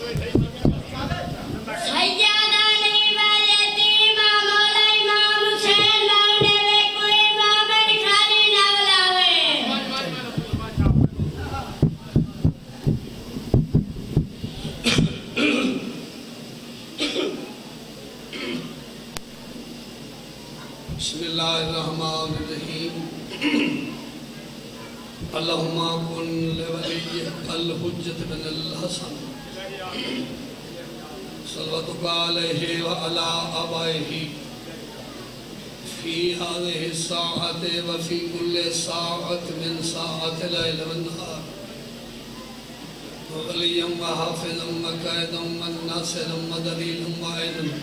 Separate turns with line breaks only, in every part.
بسم اللہ الرحمن الرحیم اللہم کن لولیک الحجت بن الحسن صلواتک علیہ وعلا آبائہ فی هذه الساعة وفی کل ساعة من ساعة اللیل والنہار ولیا وحافظا وقائدا وناصرا ودلیلا وعینا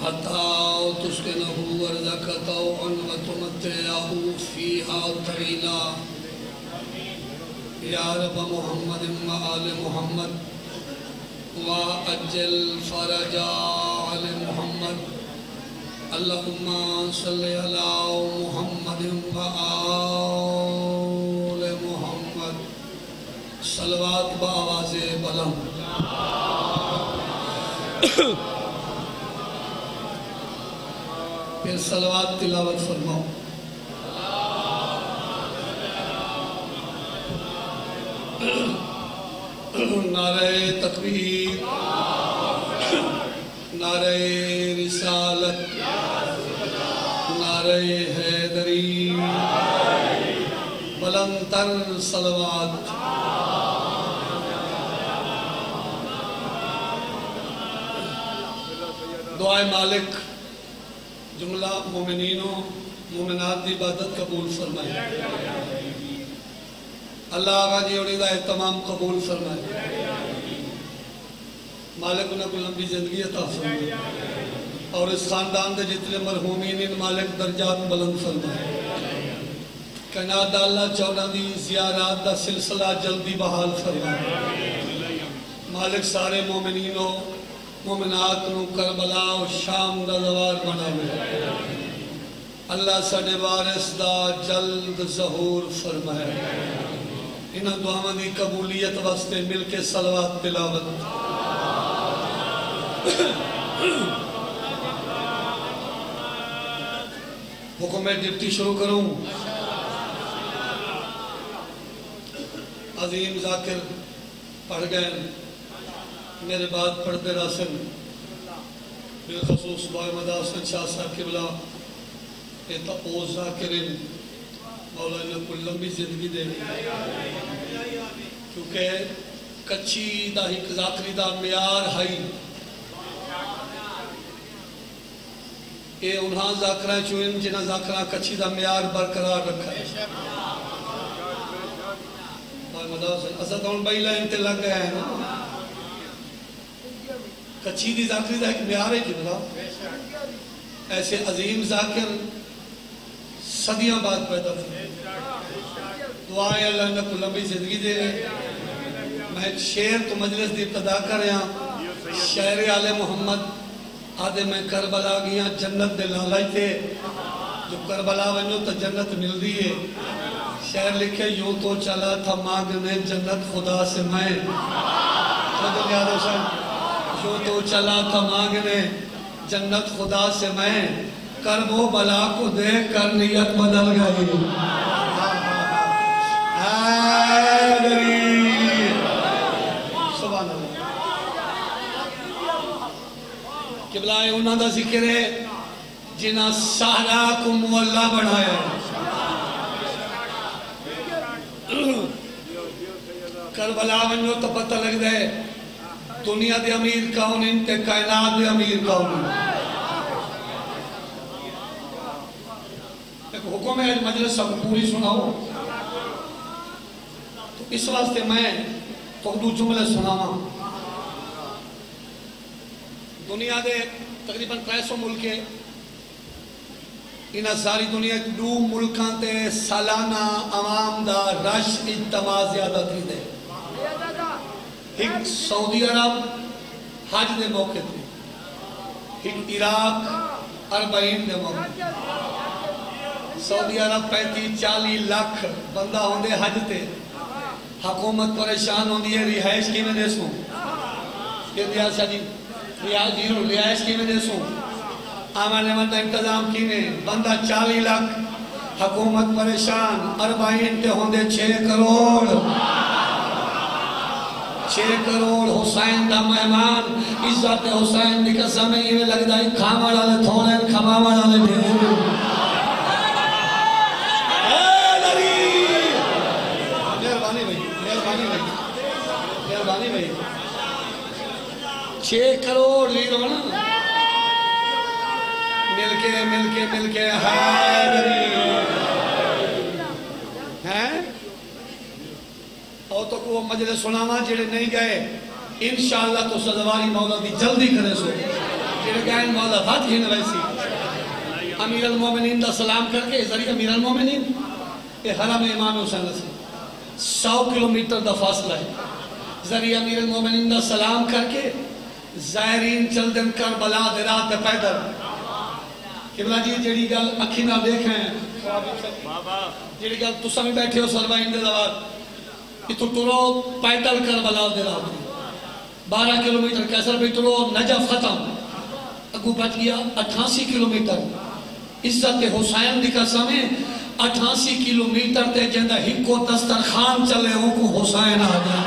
حتى تسكنه ورزقك طوعا وتمتعه فيها طويلا يا رب محمد وآل محمد وأجل فرج آل محمد اللهم صل على محمد وآل محمد صلوات بآواز بلند پھر صلوات تلاوت فرماؤ نعرہ تکبیر نعرہ رسالت نعرہ حیدری بلند تر صلوات دعائے مالک جملہ مومنین و مومنات دی عبادت قبول فرمائے اللہ آقا جی اور ادھا اہتمام قبول فرمائے مالک انہیں کو لمبی زندگی عطا فرمائے اور اس خاندان دے جتنے مرحومین ان مالک درجات بلند فرمائے کائنات اللہ چودہ دی زیارات دا سلسلہ جلدی بحال فرمائے مالک سارے مومنین و مومنات نو کربلا و شام دا دوار بناوے اللہ ساڑے وارث دا جلد ظہور فرمائے انہاں دعاواں دی قبولیت واسطے مل کے صلوات تلاوت حکم ڈپٹی شروع کروں عظیم ذاکر پڑھ گئے میرے بعد پڑھتے راسن بالخصوص بائی مدہ حسن شاہ صاحب قبلہ تپوز ذاکرین مولا انہیں کل لمبی زندگی دے کیونکہ کچھی دا ہی ذاکری دا میار ہائی اے انہاں ذاکرہ چوئن جنہاں ذاکرہ کچھی دا میار برقرار رکھا ہے بائی مدہ حسن اسد ان بھائی لائن تے لگ گئے ہیں کچھی دی ذاکری دا ایک میار ہے جنہاں ایسے عظیم ذاکر صدیاں بعد پیدا تھے دعائیں اللہ نے کو لمبی زندگی دے رہے میں ایک شعر تو مجلس دی ابتدا کر رہا شعر آل محمد آدھے میں کربلا گیا جنت دے لالائی تھے جو کربلا ونو تو جنت مل دی ہے شعر لکھے یوں تو چلا تھا مانگنے جنت خدا سے میں یوں تو چلا تھا مانگنے جنت خدا سے میں کرب و بلا کو دیکھ کر نیت بدل گئی سبحان اللہ قبلہ انہاں دا ذکر ہے جنہاں سہرا کو مولا بڑھایا کربلا ونو تو پتہ لگ دے دنیا دے امیر کون انتے کائنات دے امیر کون ایک حکم ہے مجلس سب پوری سناؤ تو اس واسطے میں تو دو جملے سناؤں دنیا دے تقریباً 300 ملکے انہاں ساری دنیا دو ملکاں تے سالانہ عوام دا رش اجتماع زیادہ تھی دے ایک سعودی عرب حج دے موقع تھی ایک عراق 40 دے موقع سعودی عرب 35-40 لاکھ بندہ ہوندے حج تے حکومت پریشان ہوندی ہے رہائش کی میں دیسوں کہ دیاسا جی رہائش کی میں دیسوں آمانے مطلب انتظام کی میں بندہ 40 لاکھ حکومت پریشان 40 تے ہوندے 6 کروڑ 6 کروڑ حسین دا مہمان عزت حسین دی قسم ہے یہ لگدا ہے کھاوا والے تھوڑے کھاوا والے ڈھیر مہربانی بھائی 6 کروڑ ویرو نا مل کے حیدری ہیں اور تو کو مجلس سناوا جڑے نہیں گئے انشاءاللہ تو سزواری مولا دی جلدی کرے سو جڑے گئے مولا بات ہی نہ ویسی امیر المومنین دا سلام کر کے ذریعہ امیر المومنین یہ حرم امام حسین سے 100 کلومیٹر دا فاصلہ ہے ذریعہ امیر المومنین دا سلام کر کے زائرین چلدن کربلا دے رات پیدل قبلہ جی جڑی گل اکھی نہ دیکھیں جڑی گل تو سمیں بیٹھے ہو سلوائن دے دوار کہ تو ٹرو پیدل کربلا دے رات 12 کلومیٹر کیسر بھی ٹرو نجف ختم اگو بچ گیا 88 کلومیٹر عزت حسین دی قسم ہے 88 کلومیٹر تے جندہ ہکو دسترخوان چلے ہوں کو حسین آ گیا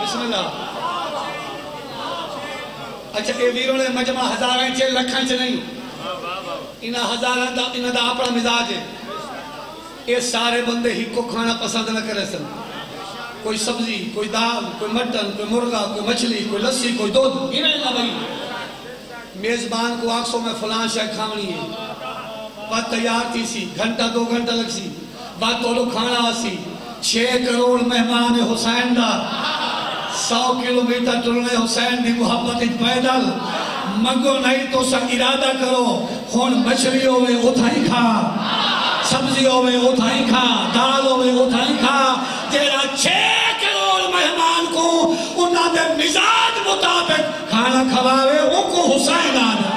بسم اللہ اچھا اے ویروں نے مجمع ہزاریں چھے لکھیں چھے نہیں انہا ہزاریں دا انہا دا اپنا مزاج ہے یہ سارے بندے ہی کو کھانا پسند نہ کرے سن کوئی سبزی کوئی دال کوئی مٹن کوئی مرغا کوئی مچھلی کوئی لسی کوئی دودھ انہیں نہ بھئی میزبان کو آنکھوں میں فلان شاہ کھاونی ہے بات تیار تھی سی گھنٹہ 2 گھنٹہ لگ سی بات توڑو کھانا آسی 6 کروڑ مہمان حسین دا 100 کلومیٹر ٹرنے حسین دی محبت پیدل منگو نہیں تو سا ارادہ کرو خون مچھلی ہوئے اتھائی کھا سبزی ہوئے اتھائی کھا دال ہوئے اتھائی کھا تیرا 6 کروڑ مہمان کو انہاں دے مزاج مطابق کھانا کھواوے ان کو حسین آنا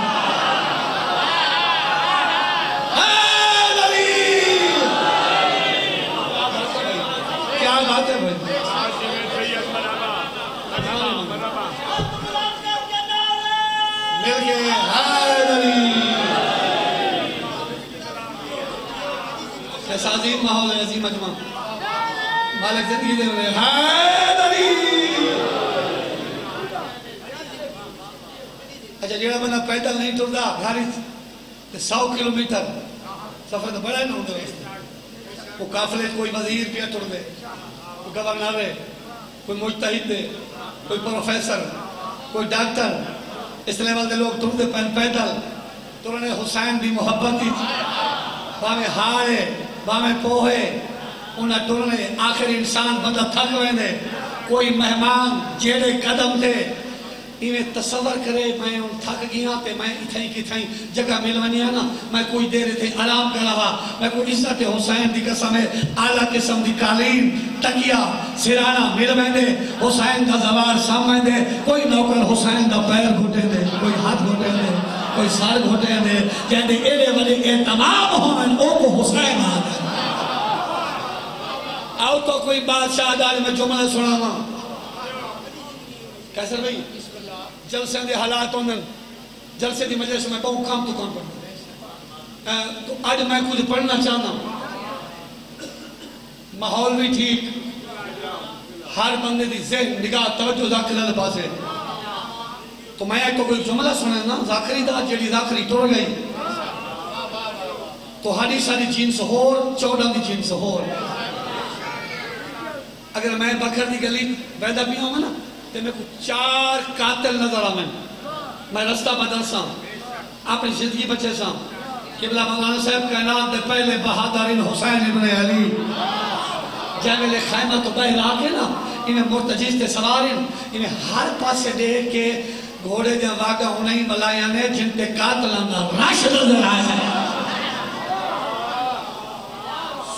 کیا بات ہے بھائی مل گئے حیدری ایسا عظیم ماحول ہے عظیم مجمع مالک زندگی دے ہوئے حیدری اچھا جیڑا بنا پیدل نہیں ٹردہ گھاری 100 کلومیٹر سفر تو بڑا ہی نہ ہوتا ہے وہ کافلے کوئی وزیر پیا ٹر دے کوئی گورنر ہے کوئی مجتہد دے کوئی پروفیسر کوئی ڈاکٹر اس لیول دے لوگ ٹر دے پیدل ترنے حسین دی محبت دی باہمیں ہارے باہمیں پوہے انہاں ٹرنے آخر انسان بندہ تھک ہوئے دے کوئی مہمان جیڑے قدم دے انہیں تصور کرے میں ان تھک گیا پہ میں اتھائی کی تھائی جگہ ملوانی آنا میں کوئی دیر تھے آرام کر رہا میں کوئی عزت حسین دی قسم ہے اعلیٰ قسم دی قالین تکیہ سرانہ ملویں دے حسین کا زوار سامنے دے کوئی نوکر حسین دا پیر گھٹے دے کوئی ہاتھ گھٹے دے کوئی سار گھٹے دے جہاں ایرے والے اعتمام ہوئے او کو حسین آ دے آؤ تو کوئی بادشاہ دار میں جملہ سنا ہوا کیسر بھئی جلسے دے حالات ہوندن جلسے دی مجلس میں بہت کام تو کام پڑھنا تو آج میں کچھ پڑھنا چاہنا ماحول بھی ٹھیک ہر بندے دی ذہن نگاہ توجہ ذاکر اللہ پاس ہے تو میں ایک تو کوئی جملہ سنے نا ذاکری دا جیڑی ذاکری توڑ گئی تو حدیثہ دی جنس ہور 14 دی جنس ہور اگر میں بکر دی گلی بیدہ بھی ہوں نا تو میں کو 4 قاتل نظر آمیں میں رستہ بدل سا اپنی زندگی بچے سا قبلہ مولانا صاحب کائنات دے پہلے بہادرین حسین ابن علی جب لے خیمہ تو بہر آکے نا انہیں مرتجیز تے سوارین انہیں ہر پاسے دیکھ کے گھوڑے دے واقع انہیں ملائیاں نے جن تے قاتلان دا رش نظر آئے ہیں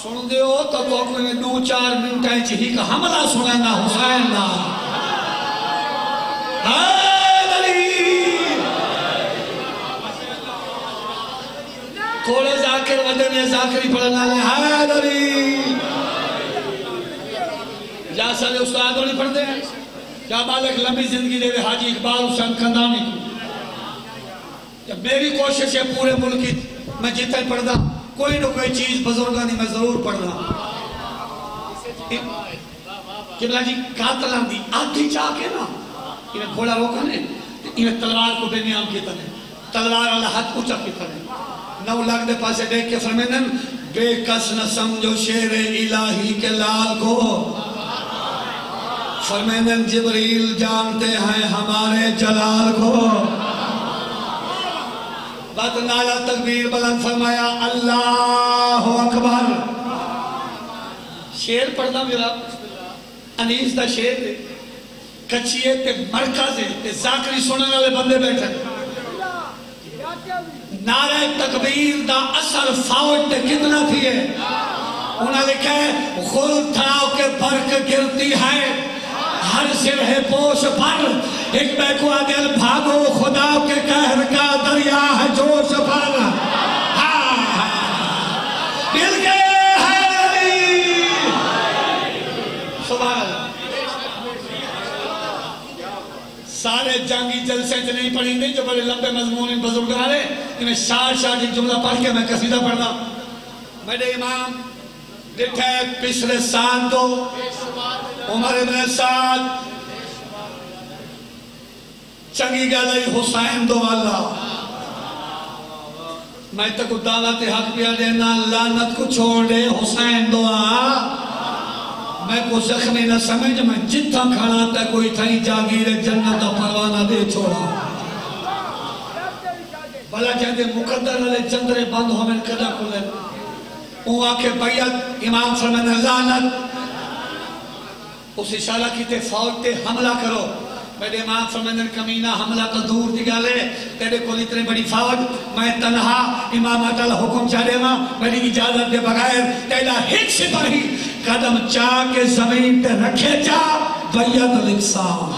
سن دے ہو تو کوئی میں 2-4 منٹیں چاہی کا حملہ سنیں نا حسین نا تھوڑے ذاکر ودے میں ذاکری پڑھنا لے حیدری یا سالے استاد نہیں پڑھتے ہیں یا مالک لمبی زندگی دے حاجی اقبال حسین کندانی کو میری کوشش ہے پورے ملک کی میں جتنے پڑھنا کوئی نہ کوئی چیز بزرگانی میں ضرور پڑھنا قبلہ جی قاتلان دی آدھی چاہ کے نا انہیں گھوڑا روکا نے انہیں تلوار کو بے نیام کی طرح تلوار اللہ حد اچھا کی طرح نو لگ دے پاسے دیکھ کے فرمیدن بے کس نہ سمجھو شیر الہی کے لال کو فرمیدن جبریل جانتے ہیں ہمارے جلال کو بات نالا تکبیر بلند فرمایا اللہ اکبر شیر پڑھنا میرا انیس دا شیر دے کچھئے تے مرکز ہے تے ذاکری سننے والے بندے بیٹھے نعرہ تکبیر دا اثر فوج تے کتنا تھی ہے انہاں لکھا ہے غل تھاؤ کے برک گرتی ہے ہر سرہ پوش پر ایک بیکو دل بھاگو خدا کے قہر کا دریا ہے جوش پر مل گئے ہے سبحان اللہ سارے جنگی جلسے جو نہیں پڑھیں گے جو بڑے لمبے مضمون بزرگاں رہے انہیں شاہ ایک جملہ پڑھ کے میں قصیدہ پڑھنا میرے امام ڈٹھے پچھلے سال تو عمر ابن سعد چنگی گلئی حسین دو اللہ میں تک دعوت حق پیا دینا لعنت کو چھوڑ دے حسین دعا میں کو زخمی نہ سمجھ میں جتھا کھڑا تا کوئی تھائی جاگیر جنت پروانہ دے چھوڑا بلا جہدے مقدر علی جندرے بند ہمیں کدا کھلے وہ آکے بیعت امام فرمان لعنت اس اشارہ کی تے فوج تے حملہ کرو میرے امام فرمان کمینہ حملہ تو دور دگا لے تیرے کو اتنے بڑی فوج میں تنہا امامت اللہ حکم چاہے ماں میری اجازت دے بغیر تیرا ہک سپاہی قدم چاہ کے زمین تے رکھے جا بیعت الاقسام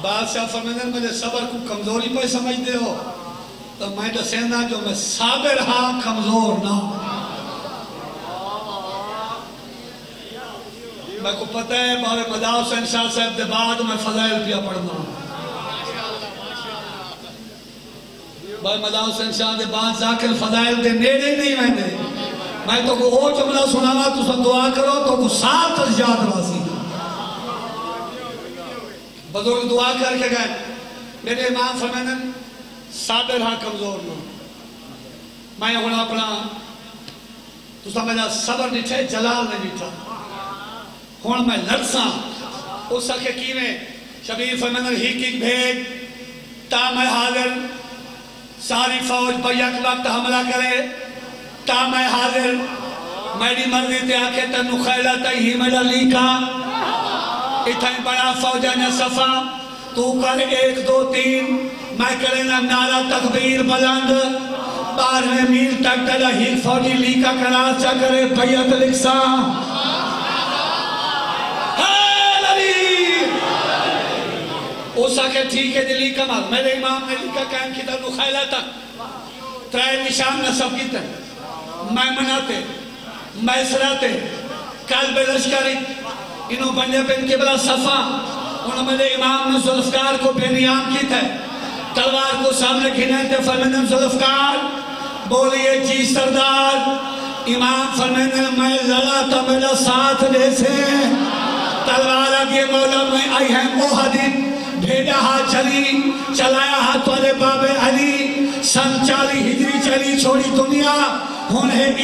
بادشاہ فرمان مجھے صبر کو کمزوری پہ سمجھ دے ہو تو میں دسینا جو میں صابر ہاں کمزور نہ میں کو پتہ ہے بارے مداؤ حسین شاہ صاحب دے بعد میں فضائل پیا پڑھنا بارے مداؤ حسین شاہ دے بعد ذاکر فضائل دے نیڑے نہیں میں تو کو او جملہ سنانا تو سن دعا کرو تو کو ساتھ یاد راسی بزرگ دعا کر کے گئے میرے امام فرمائن صابر ہاں کمزور نہ میں ہونا اپنا تو سمجھا صبر نٹھے جلال نے نٹھا ہون میں لڑساں اس سکے کیویں شبیر فرمانر ہیک بھیگ تا میں حاضر ساری فوج بیک وقت حملہ کرے تا میں حاضر میری مرضی تے آکے تنو خیلہ تے ہی میرا لیکا اتھائیں بڑا فوجہ نے صفا تو کر 1 2 3 میں کرنا نعرہ تکبیر بلند 12 میل تک تلا ہی فوجی لیکا کرا چا کرے بیعت الاقسام اوسا کہ ٹھیک ہے دلی کمال میرے امام نے لکھا قائم کی تنو خیلہ تک ترائے نشان نصب کی تن میں مناتے میں سراتے قلب لشکری انہوں بنجے بن قبلہ صفا انہوں میرے امام نے ذوالفقار کو بے نیام کی تھے تلوار کو سامنے گھنے تھے فرمینم ذوالفقار بولیے جی سردار امام فرمینم میں لڑا تا میرا ساتھ دے سے تلوار آگے مولا میں آئی ہے موحدین بھیجا ہاں چلی چلایا ہاں توالے باب علی سن 40 ہجری چلی چھوڑی دنیا انہیں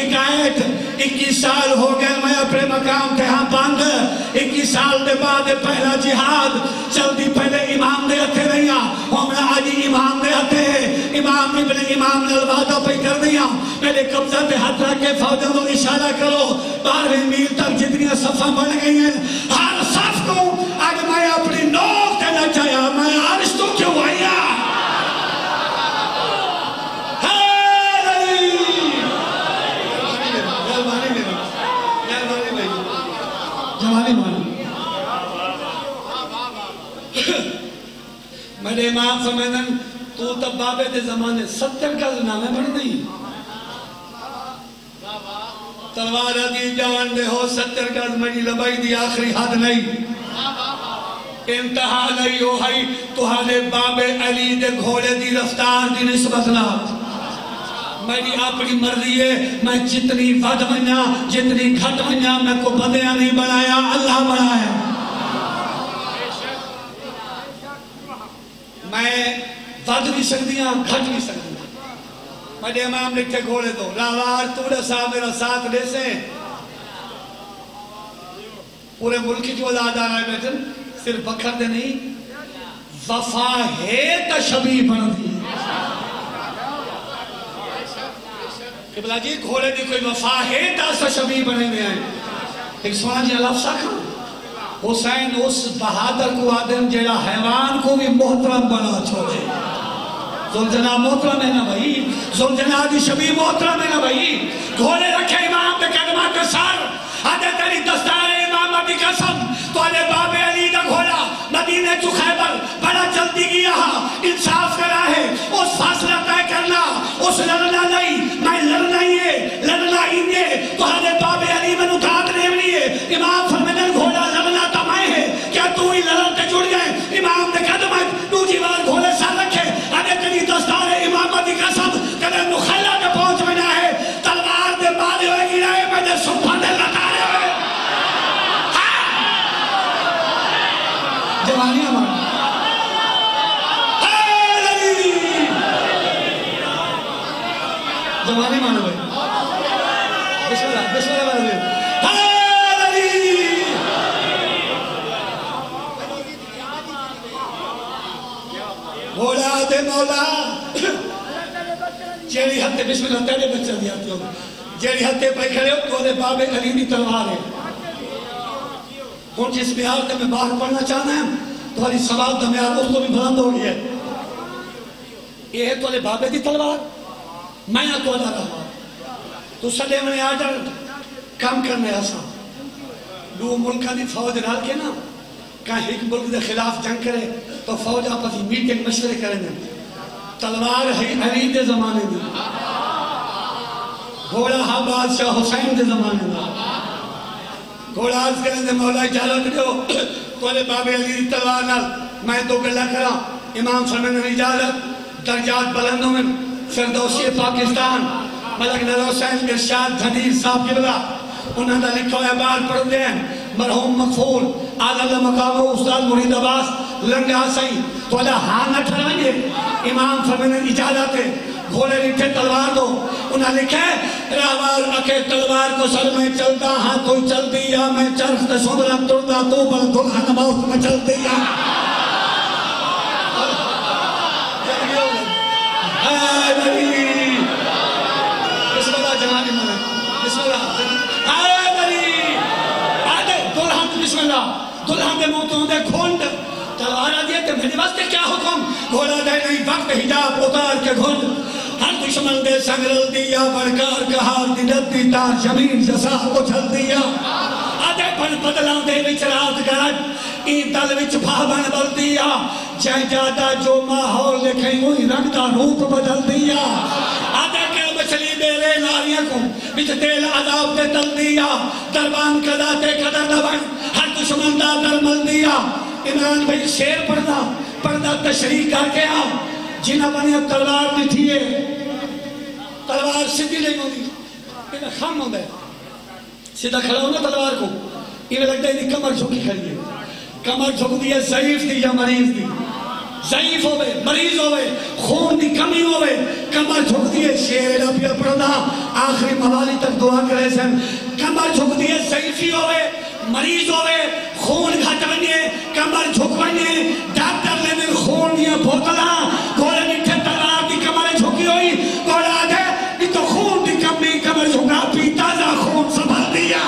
21 سال ہو گئے میں اپنے مقام تھے ہاں باندھ 21 سال دے بعد پہلا جہاد چلتی پہلے امام دے ہتھے رہیا ہمیں آجی امام دے ہتھے امام ابن امام نے الوادہ پہ کر دیا میرے قبضہ پہ ہاتھ رکھ کے فوجوں کو اشارہ کرو 12 میل تک جتنی صفحہ بن گئی ہیں ہر صف کو آج میں اپنی نوک دینا چاہیا میں عرش تو کیوں آیا میرے امام فرمائن تو تب بابے دے زمانے 70 گز نامے بن نہیں تلوار دی جوان دے ہو 70 گز میری لبائی دی آخری حد نہیں انتہا نہیں ہو ہائی تہاڈے بابے علی دے گھوڑے دی رفتار دی نسبت نہ میری اپنی مرضی ہے میں جتنی ود ونیا جتنی گھٹ ونیا میں کو بدیاں نہیں بنایا اللہ بنایا میں ود بھی سکدیاں گھٹ بھی سکدیاں میرے امام لکھے گھوڑے دو راوار توڑے صاحب میرا ساتھ لے سے پورے ملکی جو آزاد آ رہے بیٹھن صرف بکھر دے نہیں وفا ہے تشبیح بن دی قبلہ جی گھوڑے دی کوئی وفا ہے تشبیح بنے میں آئے ایک سونا جی اللہ ساکھا حسین اس بہادر کو آدم جیڑا حیوان کو بھی محترم بنا چھوڑے زلجنہ محترم ہے نا بھائی زلجنہ دی شبیہ محترم ہے نا بھائی گھوڑے رکھے امام دے قدمہ کے سار آدھے تیری دستار امام ابھی قسم تو آلے باب علی دا گھوڑا مدینہ تو خیبر بڑا جلدی گیا انصاف کرا ہے اس فاصلہ طے کرنا اس لڑنا نہیں میں لڑنا ہی ہے لڑنا ہی ہے تو آلے باب علی میں نتات ریونی ہے امام فرمینن گھوڑا لڑنا تمہیں ہے کیا تو ہی لڑتے جڑ گئے امام دے قدمہ دوجی بار گھوڑے سار رکھے آدھے تیری دستار امام ابھی قسم کدھے نخلا کے پہنچ بنا ہے تلوار دے بارے ہوئے گی رہے میں نے سبحان اللہ جوانی ہمارا جوانی مانو بھائی بسم اللہ مانو بھائی گھوڑا دے مولا جیڑی ہتھے بسم اللہ تیرے بچہ دیا جیڑی ہتھے پہ کھڑے ہو تو باب علی دی تلوار ہے ہوں جس بیار تے میں باہر پڑھنا چاہنا ہے تمہاری سوال دا میار اس کو بھی بلند ہو گیا ہے یہ ہے تو بابے دی تلوار میں نہ تو جا رہا تو سلے میں آڈر کام کرنے ایسا دو ملکہ دی فوج رال کے نا کہاں ایک ملک دے خلاف جنگ کرے تو فوج آپ کی میٹنگ مشورے کریں گے تلوار ہے علی دے زمانے دی گھوڑا ہاں بادشاہ حسین دے زمانے دی گھوڑا آج کریں دے مولا اجازت دیو تو لے باب علی دی تلوار نال میں تو گلہ کرا امام فرمین اجازت درجات بلندوں میں فردوسی پاکستان ملک نر حسین ارشاد حدیث صاحب قبلہ انہوں نے لکھو اعبار پڑھ دیں مرحوم مغفور آل مقام استاد مرید عباس لنگا سائی تو اللہ ہاں نہ ٹھرائیں امام فرمین اجازت ہے گھوڑے لکھے تلوار دو انہاں لکھے راوار اکے تلوار کو سر میں چلتا ہاں تو چل دیا میں چرخ تے سمرم تردا تو بل دلہن موت میں چل دیا اے نبی بسم اللہ جنانی مانا بسم اللہ اے نبی آدھے دلہن بسم اللہ دلہن دے موتوں دے کھونڈ تلوارہ دیئے تے میرے واسطے کیا حکم گھوڑا دے نہیں وقت حجاب اتار کے گھنڈ ہر دشمن دے سنگرل دیا برکار کہار دی ندی تار زمین جسا کو چھل دیا آدھے پن بدلاں دے وچ رات گرد این دل وچ بھابن بل دیا جائیں جادا جو ماحول لکھیں وہی رنگتا روپ بدل دیا آدھے کہ مچھلی میرے ناریاں کو بچ تیل عذاب دے تل دیا دربان قدا تے قدر نبن ہر دشمن دا درمل دیا عمران بھائی شیر پردہ تشریح کر کے آ جنہ بنی تلوار نٹھی ہے تلوار سیدھی نہیں ہوتی یہ خم ہوتا ہے سیدھا کھڑا ہونا تلوار کو یہ لگتا ہے کمر جھکی کھڑی ہے کمر جھک دی ہے ضعیف دی یا مریض دی ضعیف ہوئے مریض ہوئے خون دی کمی ہوئے کمر جھک دی ہے شیر ربی پردہ آخری موالی تک دعا کرے سن کمر جھک دی ہے ضعیفی ہوئے مریض ہوئے خون گھٹ بنیے کمر جھک بنیے ڈاکٹر نے من خون دیا بھوتلا گھوڑے نٹھے تلوار دی کمر جھکی ہوئی گھوڑا آدھے یہ تو خون دی کمی کمر جھکا پیتا جا خون سنبھل دیا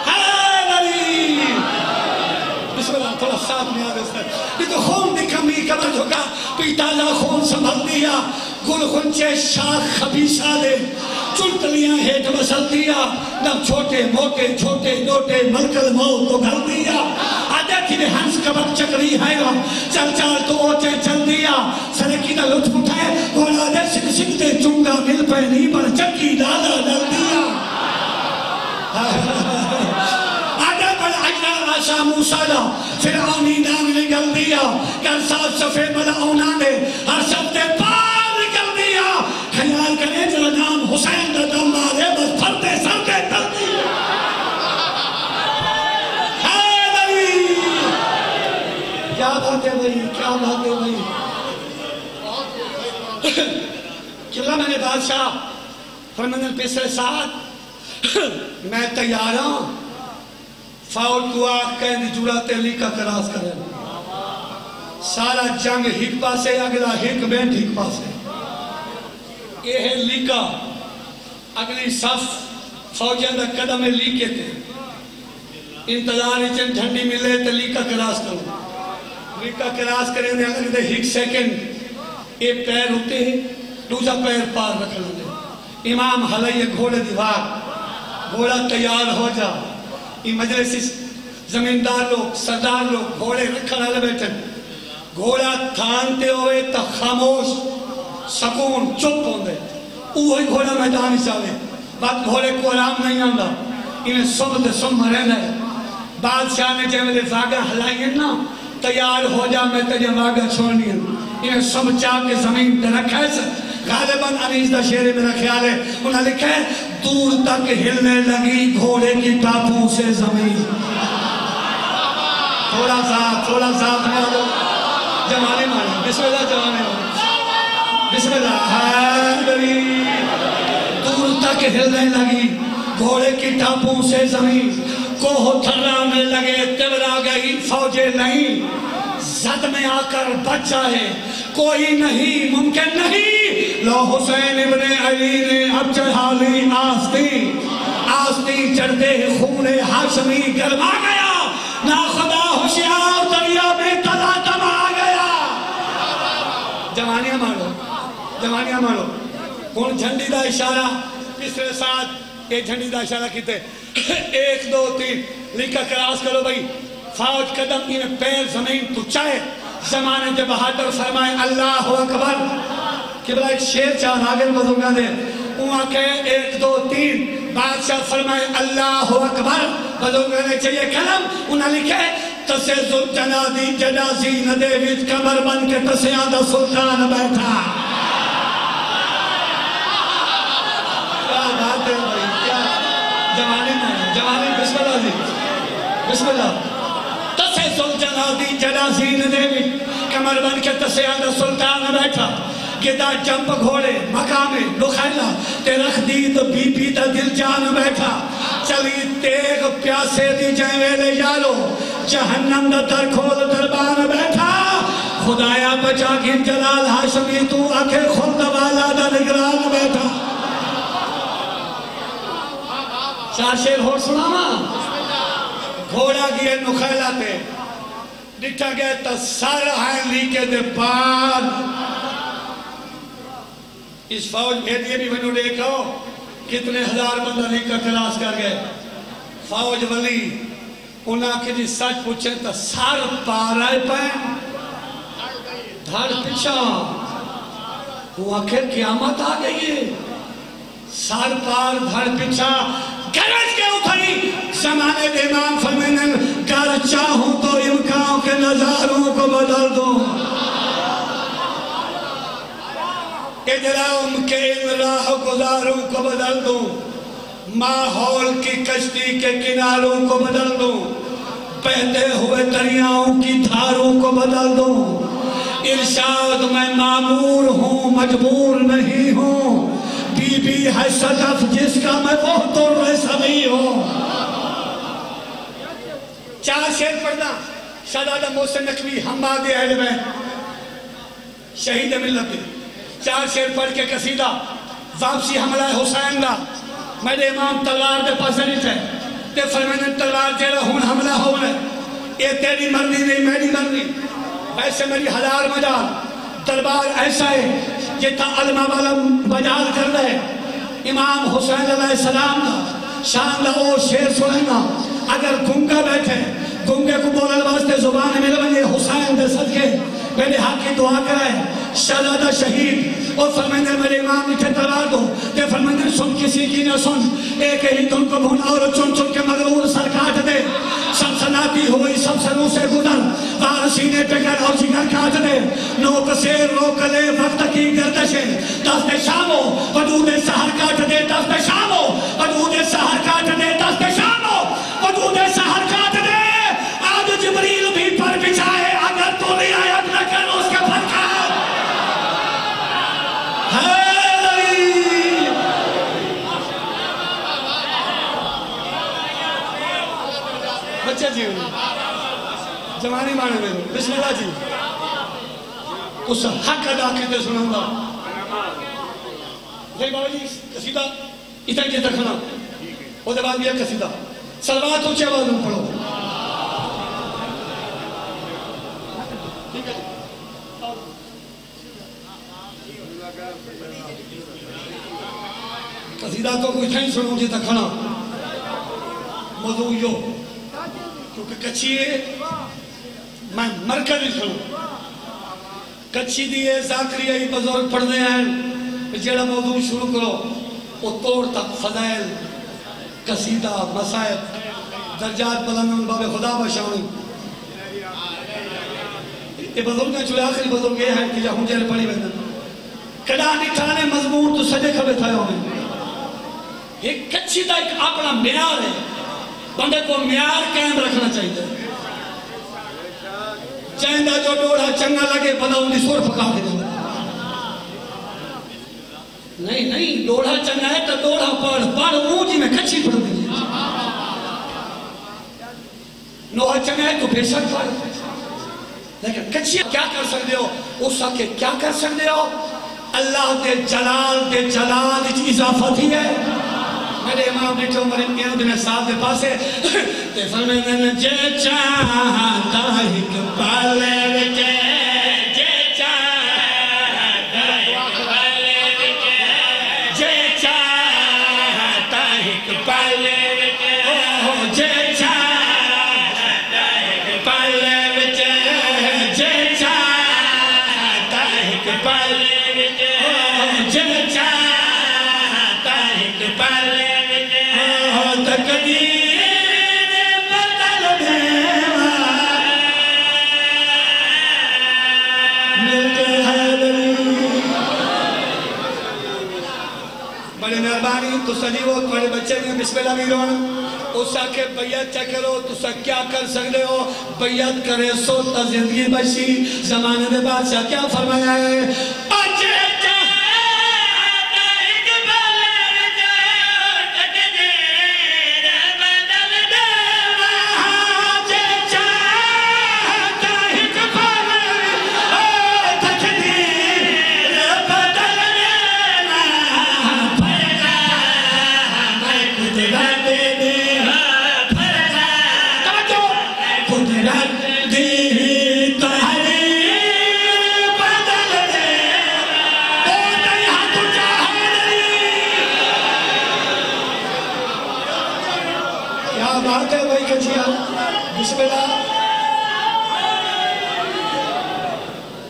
اے نبی بسم اللہ تھوڑا ساتھ میں آگے سر یہ تو خون دی کمی کمر جھکا پیتا جا خون سنبھل دیا گل خنچے شاخ خبیصہ دے چلتلیاں ہیٹ مسل دیا نہ چھوٹے موٹے چھوٹے نوٹے ملکل موت تو گھر دیا آدھے تھی نے ہنس کبک چکری ہے گا چل چل تو اوچے چل دیا سرکی دا لطف اٹھائے گھوڑا دے سکھ سکھ دے چونگا مل پہ نہیں پر چکی دادا ڈل دیا آدھا پر اجنا آشا موسیٰ دا فرعونی نام نگل دیا کر ساتھ صفے بلا اونا دے ہر شبتے پار نگل دیا خیال کرے جو نام حسین دا دم مارے بس پھرتے سرتے تل دیا کیا بات ہے بھائی کیا بات ہے بھائی قبلہ میں نے بادشاہ فرمندن پیسرے ساتھ میں تیار ہوں فاؤل کو آگ کہنے جڑا تیلی کا کراس کرے سارا جنگ ہک پاسے اگلا ہک بینٹ ہک پاسے یہ ہے لیکا اگلی صف فوجیاں دا قدم لیکے تھے انتظار چند جھنڈی ملے تو لیکا کراس کرو لیکا کراس کریں دے اگر دے ہک سیکنڈ ایک پیر ہوتے ہیں دوسرا پیر پار رکھ لیں امام حلیہ گھوڑے دیوار گھوڑا تیار ہو جا یہ مجلس زمیندار لوگ سردار لوگ گھوڑے رکھنا لے بیٹھن گھوڑا تھانتے ہوئے تا خاموش سکون چپ ہوندے اوہی گھوڑا میدان چاہے بات گھوڑے کو آرام نہیں آندا انہیں سب دے سب مرین ہے بادشاہ نے جب دے واگا ہلائیں نا تیار ہو جا میں تجھے واگا چھوڑنی ہے انہیں سب چاہ کے زمین تے رکھا ہے غالباً انیس دا شیرے میرا خیال ہے انہوں نے لکھا ہے دور تک ہلنے لگی گھوڑے کی ٹاپوں سے زمین تھوڑا سا اپنے دو جمانے مانے بسم اللہ جمانے مانے بسم اللہ حیدری دور تک ہلنے لگی گھوڑے کی ٹاپوں سے زمین کوہ تھرانے لگے تبرا گئی فوجیں نہیں زد میں آ کر بچا ہے کوئی نہیں ممکن نہیں لو حسین ابن علی نے اب چڑھا لی آستی چڑھتے خون ہاشمی گرما گیا نا خدا ہوشیار دریا میں تلا تما گیا جوانیاں مارو کون جھنڈی دا اشارہ تیسرے ساتھ ایک جھنڈی دا اشارہ کیتے 1 2 3 لکھا کراس کرو بھائی فوج قدم انہیں پیر زمین تو چاہے زمانے دے بہادر فرمائے اللہ اکبر قبلہ ایک شیر چاہ آگل بزرگاں دے وہاں کہے 1 2 3 بادشاہ فرمائے اللہ اکبر بزرگاں نے چاہیے کلم انہاں لکھے تسے زلجنادی جنازی ندے ویت کمر بن کے تسے آدھا سلطان بیٹھا کیا بات ہے بھائی کیا جوانی بسم اللہ جی بسم اللہ تسے زلجنادی جنازی ندے ویت کمر بن کے تسے آدھا سلطان بیٹھا گدا جمپ گھوڑے مقامے لخیلہ تے رکھ دی تو بی بی تا دل جان بیٹھا چلی تیغ پیاسے دی جائیں ویلے یارو جہنم دا در کھول دربان بیٹھا خدایا بچا کی جلال ہاشمی تو آکھے خود والا دا نگران بیٹھا چار شیر ہو سنا ماں گھوڑا گئے نخیلہ تے ڈٹھا گئے تا سارا ہے لیکے دے پار اس فوج بھیدیے بھی بنو دیکھو کتنے ہزار بندہ لیکا کلاس کر گئے فوج ولی انہاں کے جی سچ پوچھیں تا سار پار آئے پائیں دھڑ پچھا وہ آخر قیامت آ گئی ہے سار پار دھڑ پچھا گرج کے اٹھائی زمانے دے امام فرمینن گر چاہوں تو امکان کے نظاروں کو بدل دوں اجرام کے ان راہ گزاروں کو بدل دوں ماحول کی کشتی کے کناروں کو بدل دوں بہتے ہوئے دریاؤں کی دھاروں کو بدل دوں ارشاد میں معمور ہوں مجبور نہیں ہوں بی بی ہے صدف جس کا میں وہ تو رسمی ہوں چار شیر پڑھنا شہزادہ محسن نقوی ہم آگے اہل میں شہید ملت چار شیر پڑھ کے قصیدہ واپسی حملہ حسین دا میرے امام تلوار دے پاس نہیں تھے تے فرمائن تلوار جیڑا ہون حملہ ہونے یہ تیری مرضی نہیں میری مرضی ایسے میری ہزار مجال دربار ایسا ہے جتا علمہ والا مجال کر رہے امام حسین علیہ السلام دا شان دا او شیر سنینا اگر گنگا بیٹھے گونگے کو بولن واسطے زبان مل بنے حسین دے صدقے میرے حق کی دعا کرائے شہزادہ شہید اور فرمائندے میرے امام نیچے تلوار دو تے فرمائندے سن کسی کی نہ سن ایک ہی تم کو بھون اور چن چن کے مغرور سر کاٹ دے سنسناتی ہوئی سب سروں سے گزر وار سینے پہ گر اور جگر کاٹ دے نوک سے روک لے وقت کی گردشیں دست شامو وجود سہر کاٹ دے دست شامو وجود سہر کاٹ دے دست شامو وجود سہر کاٹ دے آج جبریل بھی پر بچھائے اگر تو رعایت نہ کر اس کا پھر کھا بچے جی جوانی مانے میں بسم اللہ جی اس حق ادا کرتے سنوں گا لیکن بابا جی قصیدہ اتنا کی تکھنا وہ دے بعد یہ قصیدہ سلوات اونچے آواز میں پڑھو ٹھیک ہے قصیدہ تو کوئی تھا ہی سنوں جی تکھنا موضوع یو کیونکہ کچھی ہے میں مرکز ہی سنوں کچھی دیئے ذاکریہ ہی بزرگ پڑھنے ہیں جیڑا موضوع شروع کرو وہ توڑ تک فضائل قصیدہ مسائل درجات بلند باب خدا بشاؤں یہ بزرگ ہیں چلے آخری بزرگ یہ ہیں کہ جہاں جیل پڑھی بہن کڑا نٹھانے مضمون تو سجے کھبے تھائے ہوئے یہ کچھی دا ایک اپنا معیار ہے بندے کو معیار قائم رکھنا چاہیے چاہندہ جو ڈوڑا چنگا لگے بندہ انہیں سور پکا کے دیں نہیں ڈوڑا چنگا ہے تو ڈوڑا پڑھ اونجی میں کچھی پڑھ دیجئے نوحہ چنگا ہے تو بے شک پڑھ لیکن کچھی کیا کر سکتے ہو اس کے کیا کر سکتے ہو اللہ دے جلال اضافہ تھی ہے میرے امام بیٹھو مرے میاں دن صاحب دے پاسے تے فرمائیں جے چاہتا ایک پالے وچے جے چاہتا ایک پالے وچے جے چاہتا ایک پالے وچے جے چاہتا ایک پالے وچے جے چاہتا ایک پالے وچے جے چاہتا ایک پالے تو سجی وہ تمہارے بچے نے بسم اللہ بھی رونا اس آکے بیعت چکرو تو سا کیا کر سکتے ہو بیعت کرے سو تا زندگی بچی زمانے دے بادشاہ کیا فرمایا ہے اچھے بسم اللہ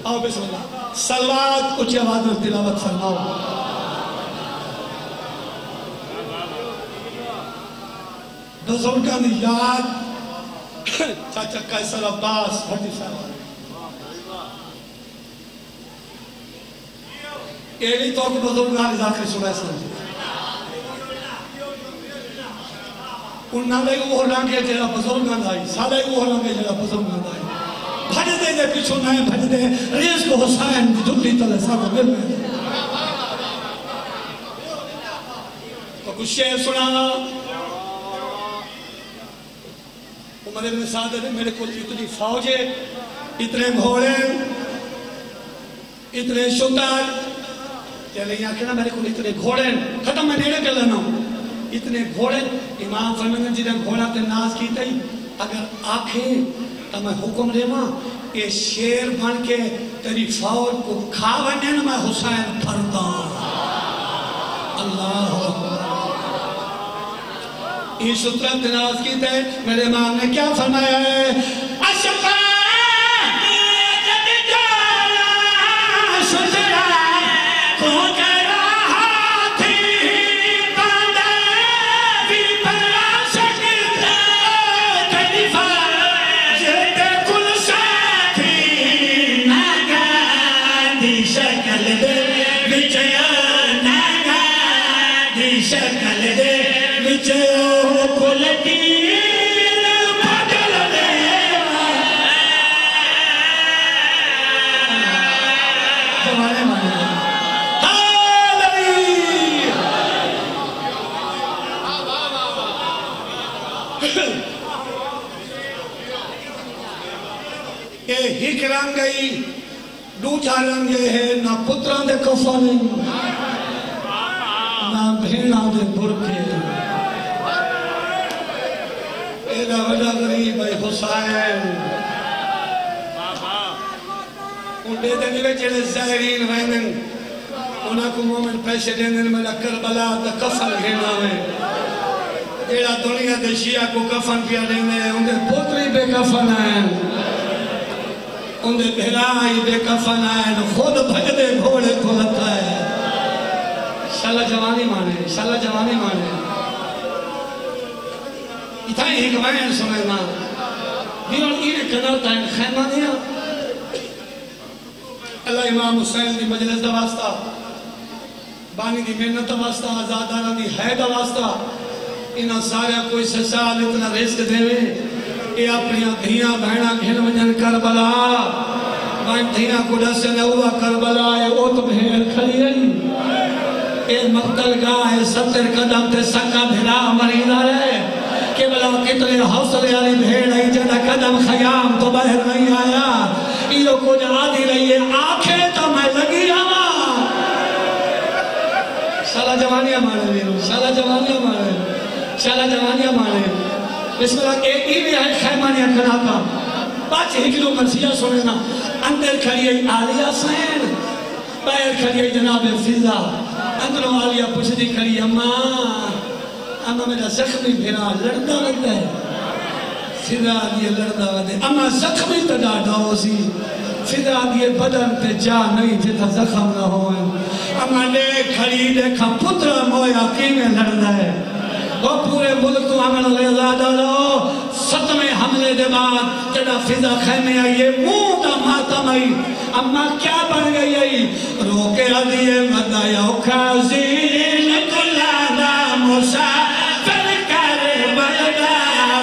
آؤ بسم اللہ سلوات اچھی آواز میں تلاوت فرماؤ بزرگان یاد چاچا قیصر عباس بھٹی صاحب ایلی تو کہ بزرگان ذاکر سنائے سنائے انہاں لے وہ لانگے جڑا بزرگاں آئی سالے وہ لانگے جڑا بزرگاں آئی بھج دے پیچھو نائیں بھج دے رزق حسین دی جھٹی تلے ساتھ مل میں تو کچھ شعر سنانا عمر ابن سعد نے میرے کو اتنی فوجیں اتنے گھوڑے اتنے شتر چلے یہاں کہنا میرے کو اتنے گھوڑے ختم میں نیڑے کر لینا ہوں اتنے گھوڑے امام فرمائیں جی نے گھوڑا تے ناز کی تھی اگر آنکھیں تو میں حکم دے ماں یہ شیر بن کے تیری فوج کو کھا بنے نا میں حسین پھرتا اللہ یہ شطرت ناز کی تے میرے امام نے کیا فرمایا ہے اشفا ہک رنگ گئی دوجا رنگ یہ ہے نہ پتران دے کفن نہ بھیڑاں دے برکے ایدہ وجہ غریب ہے حسین ان دے دنی میں چلے زہرین ویندن انہاں کو مومن پیشے دیندن میں کربلا دا کفن گھینا میں جیڑا دنیا دے شیعہ کو کفن پیا دیندے ان دے پتری بے کفن ہیں ان دے بہرائی بے کفن آئے خود بھجدے گھوڑے کو لتا ہے شالا جوانی مانے شالا جوانی مانے اتھائی ایک وائن سنینا دیون ایرے کنالتا ہے خیمہ دیا اللہ امام حسین دی مجلس دا واسطہ بانی دی محنت دا واسطہ آزادانہ دی ہے دا واسطہ انہاں سارے کوئی سال اتنا رزق دے ہوئے اے اپنی دھیاں بہنہ گھن وجن کربلا وائن دھیاں کو ڈسے نہوا کربلا اے اوت بہن کھلی رہی اے مقتل گاہ ہے 70 قدم تے سکا بھرا مریدہ ہے کہ بلا کتنے حوصلے آلی بھیڑ ہے جنہ قدم خیام تو باہر نہیں آیا ایو کو جہاں دی رہی ہے آنکھیں تو میں لگی آما شالا جوانیاں مانے لیرو شالا جوانیاں مانے شالا جوانیاں مانے بسم اللہ ایک بھی ہے خیمانیاں کراتا باچ ہکلو مرسیہ سنینا اندر کھڑی ہے آلیہ سین باہر کھڑی ہے جناب فضا اندروں آلیہ پوچھتی کھڑی اما میرا زخمی بھیرا لڑتا لگتا ہے فضا دیئے لڑتا لگتا ہے اما زخمی تڑا ڈاؤ سی فضا دیئے بدن تے جا نہیں جتا زخم نہ ہوئے اما نے کھڑی دیکھا پتر مویا کیمیں لڑنا ہے وہ پورے ملک کو عمل غیظہ ڈالو 7ویں حملے دے بعد جڑا فضا خیمے آئیے موٹا ماتم آئی اما کیا بن گئی آئی روکے عدیے مدایا اکھازین کلانا مسافر کر بلدہ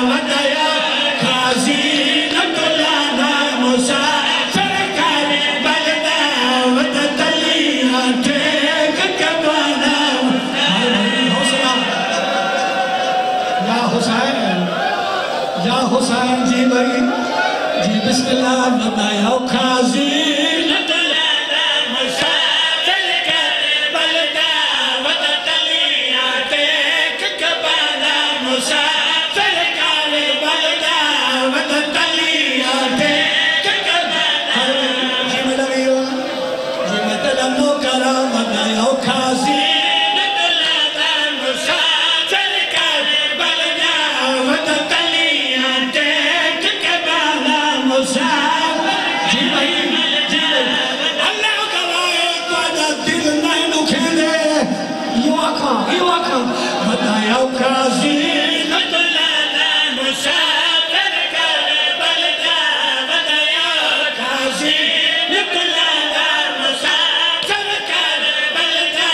مدایا اکھازین کلانا مسافر کر بلدہ ودتلیہ ٹھیک کبانا یا حسین جی بھائی جی بسم اللہ بتایا خازین دلانا مسافر کر بلدہ ودتلیہ ٹیک کبانا مسافر کر بلدہ ودتلیہ ٹیک کبانا جی میں لگیو جی میں تلمو کرا بتایا خازین خازین دلانا مسافر کر بلدہ ودایا خازین دلانا مسافر کر بلدہ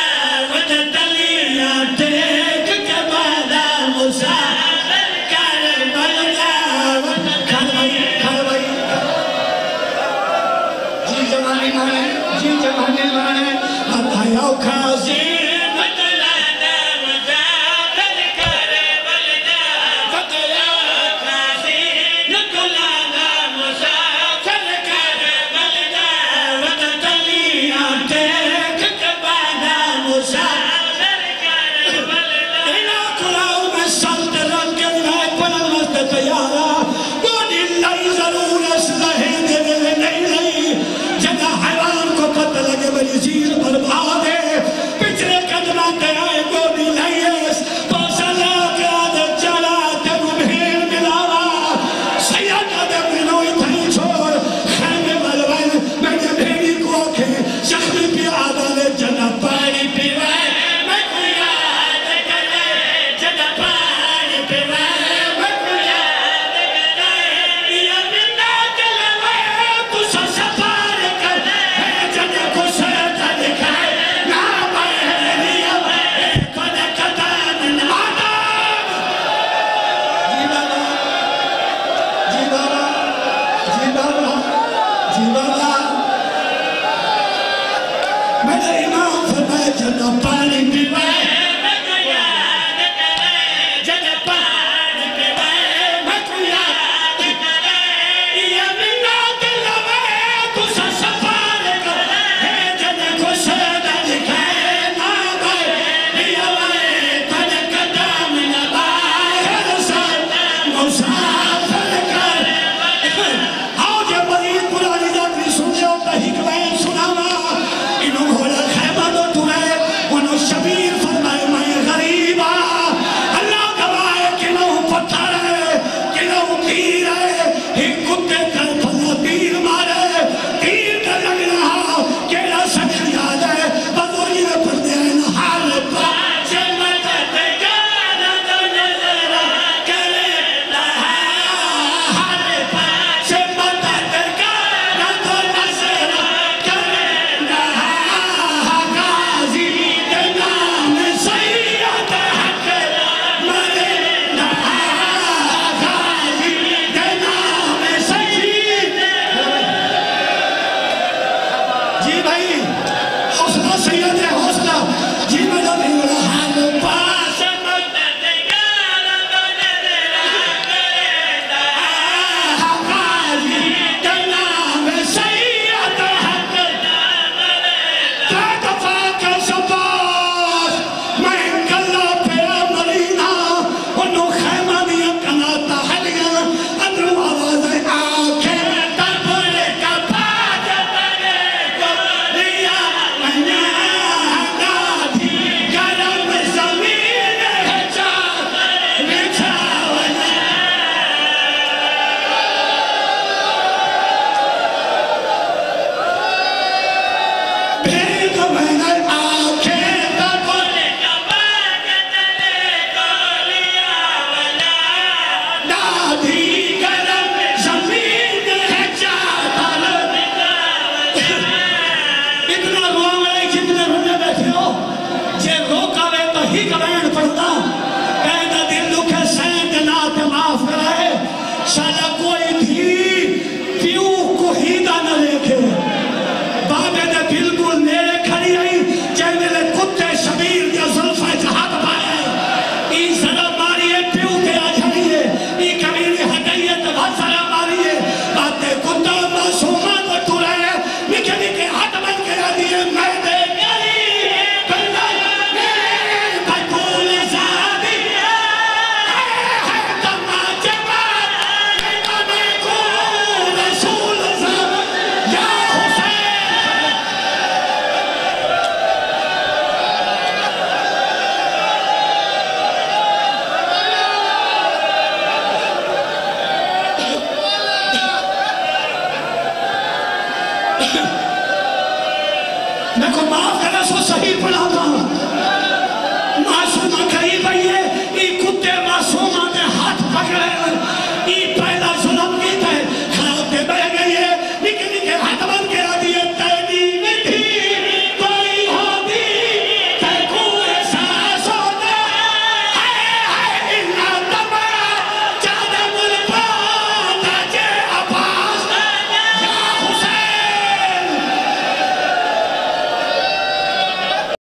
ودتلیہ ٹیک کبانا مسافر کر بلدہ کھڑوائی جی جوانی مانے بتایا خازین
میرے امام فرمائے جب پانی پیوائے میں کو معاف کرنا سو صحیح پڑھا تھا معصومہ قریب ہے